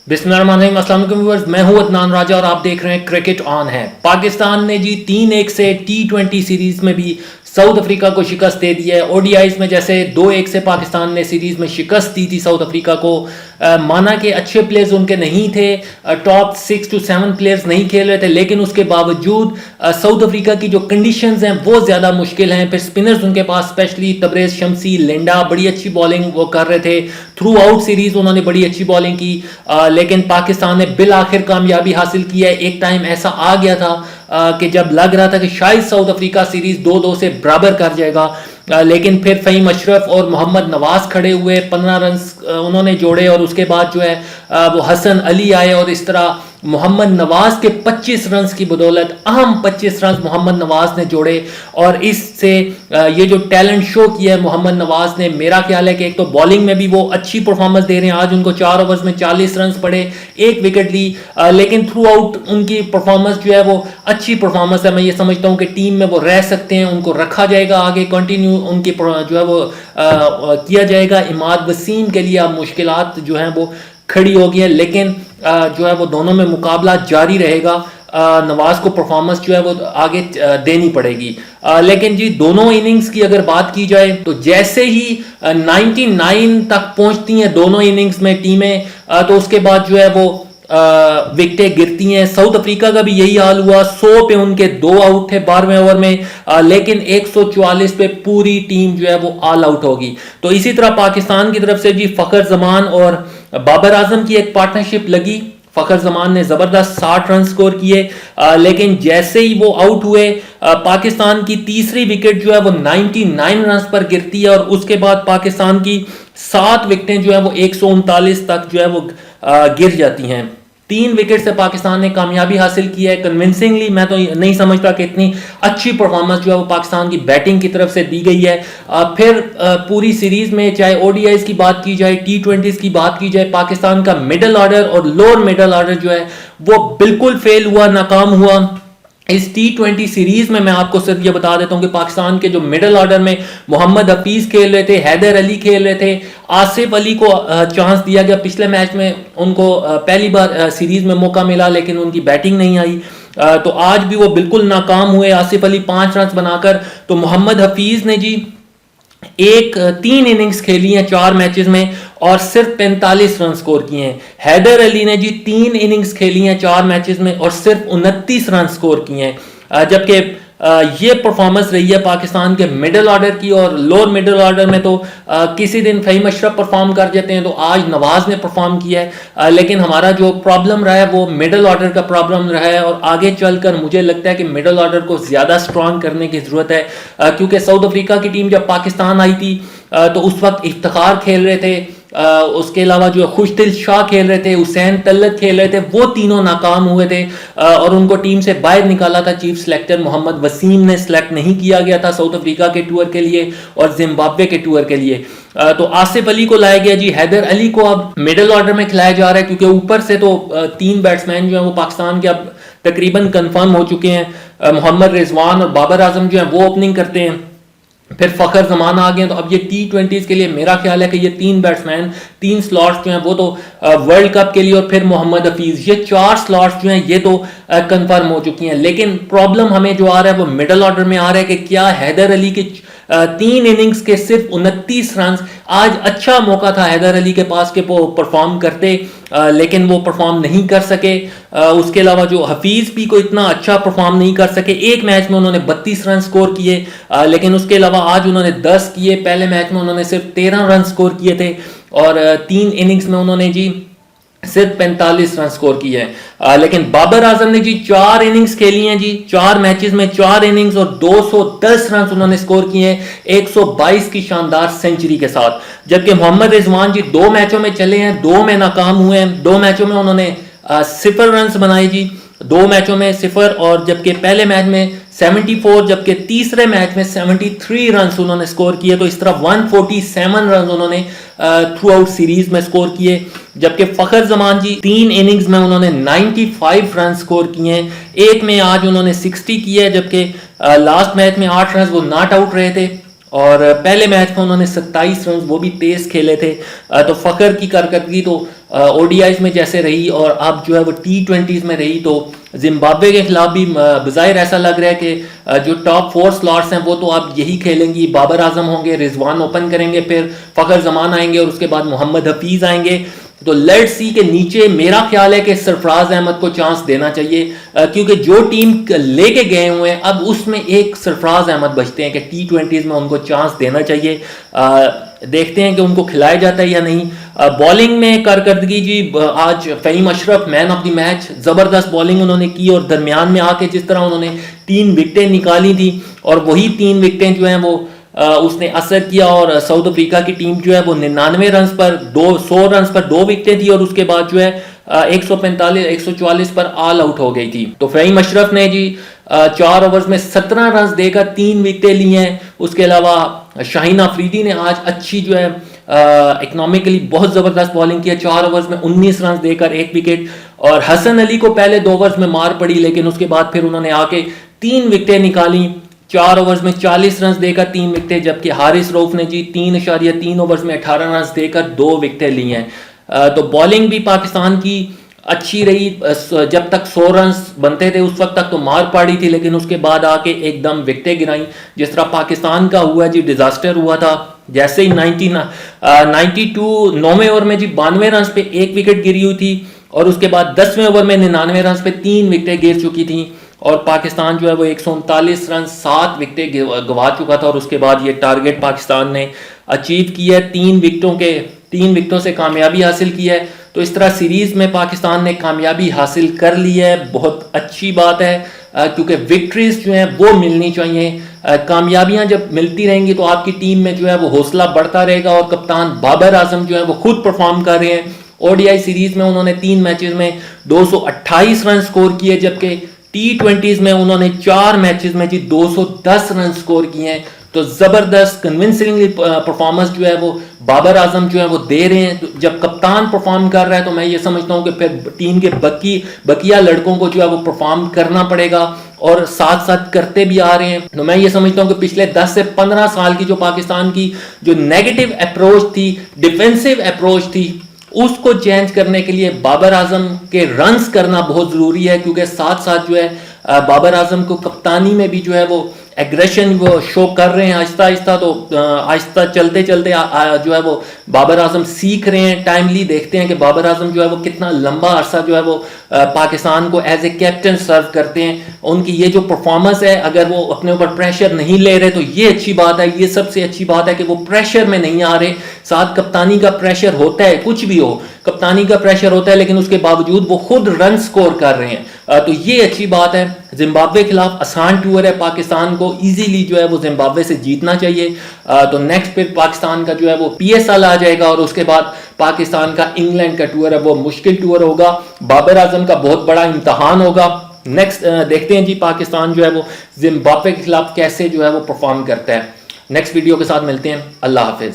बिस्मिल्लाहिर्रहमानिर्रहीम, अस्सलाम वालेकुम व्यूअर्स, मैं हूं अदनान राजा और आप देख रहे हैं क्रिकेट ऑन है। पाकिस्तान ने जी 3-1 से T20 सीरीज में भी साउथ अफ्रीका को शिकस्त दे दी है। ओडीआईज में जैसे 2-1 से पाकिस्तान ने सीरीज में शिकस्त दी थी साउथ अफ्रीका को। माना कि अच्छे प्लेयर्स उनके नहीं थे, टॉप 6 to 7 प्लेयर्स नहीं खेल रहे थे, लेकिन उसके बावजूद साउथ अफ्रीका की जो कंडीशंस हैं वो ज़्यादा मुश्किल हैं। फिर स्पिनर्स उनके पास स्पेशली तबरेज शमसी, लिंडा बड़ी अच्छी बॉलिंग वो कर रहे थे। थ्रू आउट सीरीज उन्होंने बड़ी अच्छी बॉलिंग की, लेकिन पाकिस्तान ने बिल आखिर कामयाबी हासिल की है। एक टाइम ऐसा आ गया था कि जब लग रहा था कि शायद साउथ अफ्रीका सीरीज 2-2 से बराबर कर जाएगा, लेकिन फिर फ़हीम अशरफ और मोहम्मद नवाज खड़े हुए, 15 रन उन्होंने जोड़े और उसके बाद जो है वो हसन अली आए और इस तरह मोहम्मद नवाज के 25 रन की बदौलत अहम 25 रन मोहम्मद नवाज ने जोड़े और इससे ये जो टैलेंट शो किया है मोहम्मद नवाज ने, मेरा ख्याल है कि एक तो बॉलिंग में भी वो अच्छी परफॉर्मेंस दे रहे हैं। आज उनको 4 ओवर्स में 40 रन पड़े, 1 विकेट ली, लेकिन थ्रू आउट उनकी परफॉर्मेंस जो है वो अच्छी परफॉर्मेंस है। मैं ये समझता हूँ कि टीम में वो रह सकते हैं, उनको रखा जाएगा, आगे कंटिन्यू उनकी जो है वो किया जाएगा। इमाद वसीम के लिए अब मुश्किलात जो हैं वो खड़ी हो गई है, लेकिन जो है वो दोनों में मुकाबला जारी रहेगा। नवाज को परफॉर्मेंस जो है वो आगे देनी पड़ेगी। लेकिन जी दोनों इनिंग्स की अगर बात की जाए तो जैसे ही 99 तक पहुंचती हैं दोनों इनिंग्स में टीमें, तो उसके बाद जो है वो विकेटें गिरती हैं। साउथ अफ्रीका का भी यही हाल हुआ, 100 पे उनके 2 आउट थे 12वें ओवर में, लेकिन 144 पे पूरी टीम जो है वो ऑल आउट होगी। तो इसी तरह पाकिस्तान की तरफ से जी फखर जमान और बाबर आजम की एक पार्टनरशिप लगी। फखर जमान ने जबरदस्त 60 रन स्कोर किए, लेकिन जैसे ही वो आउट हुए पाकिस्तान की तीसरी विकेट जो है वो 99 रन पर गिरती है और उसके बाद पाकिस्तान की 7 विकेटें जो है वो 139 तक जो है वो गिर जाती हैं। 3 विकेट से पाकिस्तान ने कामयाबी हासिल की है कन्विंसिंगली। मैं तो नहीं समझता कि इतनी अच्छी परफॉर्मेंस जो है वो पाकिस्तान की बैटिंग की तरफ से दी गई है। फिर पूरी सीरीज में चाहे ओडीआईज की बात की जाए, T20s की बात की जाए, पाकिस्तान का मिडल ऑर्डर और लोअर मिडल ऑर्डर जो है वो बिल्कुल फेल हुआ, नाकाम हुआ। इस T20 सीरीज में मैं आपको सिर्फ ये बता देता हूं कि पाकिस्तान के जो मिडिल ऑर्डर में मोहम्मद हफीज खेल रहे थे, हैदर अली खेल रहे थे, आसिफ अली को चांस दिया गया। पिछले मैच में उनको पहली बार सीरीज में मौका मिला, लेकिन उनकी बैटिंग नहीं आई, तो आज भी वो बिल्कुल नाकाम हुए। आसिफ अली 5 रन बनाकर, तो मोहम्मद हफीज ने जी 3 इनिंग्स खेली हैं 4 मैचेस में और सिर्फ 45 रन स्कोर किए हैं। हैदर अली ने जी 3 इनिंग्स खेली हैं 4 मैचेस में और सिर्फ 29 रन स्कोर किए हैं। जबकि ये परफॉर्मेंस रही है पाकिस्तान के मिडिल ऑर्डर की। और लोअर मिडिल ऑर्डर में तो किसी दिन फ़हीम अशरफ परफॉर्म कर जाते हैं, तो आज नवाज ने परफॉर्म किया है, लेकिन हमारा जो प्रॉब्लम रहा है वो मिडिल ऑर्डर का प्रॉब्लम रहा है। और आगे चलकर मुझे लगता है कि मिडिल ऑर्डर को ज़्यादा स्ट्रॉन्ग करने की ज़रूरत है, क्योंकि साउथ अफ्रीका की टीम जब पाकिस्तान आई थी तो उस वक्त इफ्तिखार खेल रहे थे, उसके अलावा जो खुशदिल शाह खेल रहे थे, हुसैन तल्लत खेल रहे थे, वो तीनों नाकाम हुए थे और उनको टीम से बाहर निकाला था चीफ सिलेक्टर मोहम्मद वसीम ने। सिलेक्ट नहीं किया गया था साउथ अफ्रीका के टूर के लिए और जिम्बाब्वे के टूर के लिए। तो आसिफ अली को लाया गया जी। हैदर अली को अब मिडिल ऑर्डर में खिलाया जा रहा है, क्योंकि ऊपर से तो 3 बैट्समैन जो है वो पाकिस्तान के अब तकरीबन कंफर्म हो चुके हैं। मोहम्मद रिजवान और बाबर आजम जो है वो ओपनिंग करते हैं, फिर फखर जमान आ गए। तो अब ये T20s के लिए मेरा ख्याल है कि ये 3 बैट्समैन 3 स्लॉट्स जो हैं वो तो वर्ल्ड कप के लिए, और फिर मोहम्मद हफीज, ये 4 स्लॉट्स जो हैं ये तो कंफर्म हो चुकी हैं। लेकिन प्रॉब्लम हमें जो आ रहा है वो मिडिल ऑर्डर में आ रहा है कि क्या हैदर अली के 3 इनिंग्स के सिर्फ 29 रन, आज अच्छा मौका था हैदर अली के पास कि वो परफॉर्म करते, लेकिन वो परफॉर्म नहीं कर सके। उसके अलावा जो हफीज भी को इतना अच्छा परफॉर्म नहीं कर सके। एक मैच में उन्होंने 32 रन स्कोर किए, लेकिन उसके अलावा आज उन्होंने 10 किए। पहले मैच में उन्होंने सिर्फ 13 रन स्कोर किए थे और 3 इनिंग्स में उन्होंने जी सिर्फ 45 रन स्कोर किए हैं। लेकिन बाबर आजम ने जी 4 इनिंग्स खेली हैं जी, 4 मैचेस में 4 इनिंग्स और 210 रन उन्होंने स्कोर किए हैं 122 की शानदार सेंचुरी के साथ। जबकि मोहम्मद रिजवान जी 2 मैचों में चले हैं, 2 में नाकाम हुए हैं। 2 मैचों में उन्होंने 0 रन बनाए जी, 2 मैचों में 0, और जबकि पहले मैच में 74, जबकि तीसरे मैच में 73 रन उन्होंने स्कोर किए। तो इस तरह 147 रन उन्होंने थ्रू आउट सीरीज में स्कोर किए। जबकि फखर जमान जी 3 इनिंग्स में उन्होंने 95 रन स्कोर किए हैं। एक में आज उन्होंने 60 किए, जबकि लास्ट मैच में 8 रन वो नॉट आउट रहे थे और पहले मैच में उन्होंने 27 रन वो भी तेज खेले थे। तो फ़खर की कारकर्दगी तो ओडीआईज में जैसे रही और अब जो है वो T20s में रही। तो जिम्बाब्वे के खिलाफ भी बज़ाहिर ऐसा लग रहा है कि जो टॉप 4 स्लॉट्स हैं वो तो अब यही खेलेंगी। बाबर आजम होंगे, रिजवान ओपन करेंगे, फिर फ़खर जमान आएंगे और उसके बाद मोहम्मद हफीज़ आएंगे। तो लेट्स सी के नीचे मेरा ख्याल है कि सरफराज अहमद को चांस देना चाहिए, क्योंकि जो टीम लेके गए हुए हैं अब उसमें एक सरफराज अहमद बचते हैं कि T20s में उनको चांस देना चाहिए। देखते हैं कि उनको खिलाया जाता है या नहीं। बॉलिंग में कारकर्दगी जी, आज Faheem Ashraf man of the match, ज़बरदस्त बॉलिंग उन्होंने की और दरमियान में आके जिस तरह उन्होंने 3 विकेटें निकाली थी और वही 3 विकेटें जो हैं वो उसने असर किया और साउथ अफ्रीका की टीम जो है वो 99 रन पर 100 रन पर 2 विकेटें थी और उसके बाद जो है 145-144 पर ऑल आउट हो गई थी। तो फ़हीम अशरफ ने जी 4 ओवर्स में 17 रन देकर 3 विकेटें ली हैं। उसके अलावा शाहीन अफरीदी ने आज अच्छी जो है इकोनॉमिकली बहुत ज़बरदस्त बॉलिंग की है, 4 ओवर्स में 19 रन देकर 1 विकेट। और हसन अली को पहले 2 ओवर्स में मार पड़ी, लेकिन उसके बाद फिर उन्होंने आके 3 विकेटें निकाली, 4 ओवर्स में 40 रन देकर 3 विकेटें। जबकि हारिस रऊफ ने जी 3.3 ओवर्स में 18 रन देकर 2 विकेटें ली हैं। तो बॉलिंग भी पाकिस्तान की अच्छी रही। जब तक 100 रन बनते थे उस वक्त तक तो मार पड़ी थी, लेकिन उसके बाद आके एकदम विकेटें गिराई। जिस तरह पाकिस्तान का हुआ जी, डिजास्टर हुआ था। जैसे ही 9वें ओवर में जी 92 रन पे 1 विकेट गिरी हुई थी और उसके बाद 10वें ओवर में 99 रन पे 3 विकेटें गिर चुकी थी और पाकिस्तान जो है वो 139 रन 7 विकेटें गंवा चुका था। और उसके बाद ये टारगेट पाकिस्तान ने अचीव किया है, 3 विकेटों से कामयाबी हासिल की है। तो इस तरह सीरीज में पाकिस्तान ने कामयाबी हासिल कर ली है, बहुत अच्छी बात है, क्योंकि विक्ट्रीज जो हैं वो मिलनी चाहिए। कामयाबियां जब मिलती रहेंगी तो आपकी टीम में जो है वो हौसला बढ़ता रहेगा। और कप्तान बाबर आजम जो है वो खुद परफॉर्म कर रहे हैं। ओडीआई सीरीज में उन्होंने 3 मैचेस में 228 रन स्कोर किए, जबकि T20s में उन्होंने 4 मैचेस में जी 210 रन स्कोर किए हैं। तो जबरदस्त कन्विंसिंगली परफॉर्मेंस जो है वो बाबर आजम जो है वो दे रहे हैं। तो जब कप्तान परफॉर्म कर रहा है तो मैं ये समझता हूं कि फिर टीम के बकिया लड़कों को जो है वो परफॉर्म करना पड़ेगा और साथ साथ करते भी आ रहे हैं। तो मैं ये समझता हूं कि पिछले 10 से 15 साल की जो पाकिस्तान की जो नेगेटिव अप्रोच थी, डिफेंसिव अप्रोच थी, उसको चेंज करने के लिए बाबर आजम के रन्स करना बहुत जरूरी है। क्योंकि साथ साथ जो है बाबर आजम को कप्तानी में भी जो है वो एग्रेशन वो शो कर रहे हैं आहिस्ता आहिस्ता। तो आहिस्ता चलते चलते जो है वो बाबर आजम सीख रहे हैं। टाइमली देखते हैं कि बाबर आजम जो है वो कितना लंबा अरसा जो है वो पाकिस्तान को एज ए कैप्टन सर्व करते हैं। उनकी ये जो परफॉर्मेंस है, अगर वो अपने ऊपर प्रेशर नहीं ले रहे तो ये अच्छी बात है। ये सबसे अच्छी बात है कि वो प्रेशर में नहीं आ रहे। साथ कप्तानी का प्रेशर होता है, कुछ भी हो कप्तानी का प्रेशर होता है, लेकिन उसके बावजूद वो खुद रन स्कोर कर रहे हैं। तो ये अच्छी बात है। जिम्बाब्वे के खिलाफ आसान टूर है, पाकिस्तान को इजीली जो है वो जिम्बाब्वे से जीतना चाहिए। तो नेक्स्ट फिर पाकिस्तान का जो है वो PSL आ जाएगा और उसके बाद पाकिस्तान का इंग्लैंड का टूर है वो मुश्किल टूर होगा। बाबर आजम का बहुत बड़ा इम्तहान होगा। नेक्स्ट देखते हैं जी पाकिस्तान जो है वो जिम्बाब्वे के खिलाफ कैसे जो है वो परफॉर्म करता है। नेक्स्ट वीडियो के साथ मिलते हैं। अल्लाह हाफिज।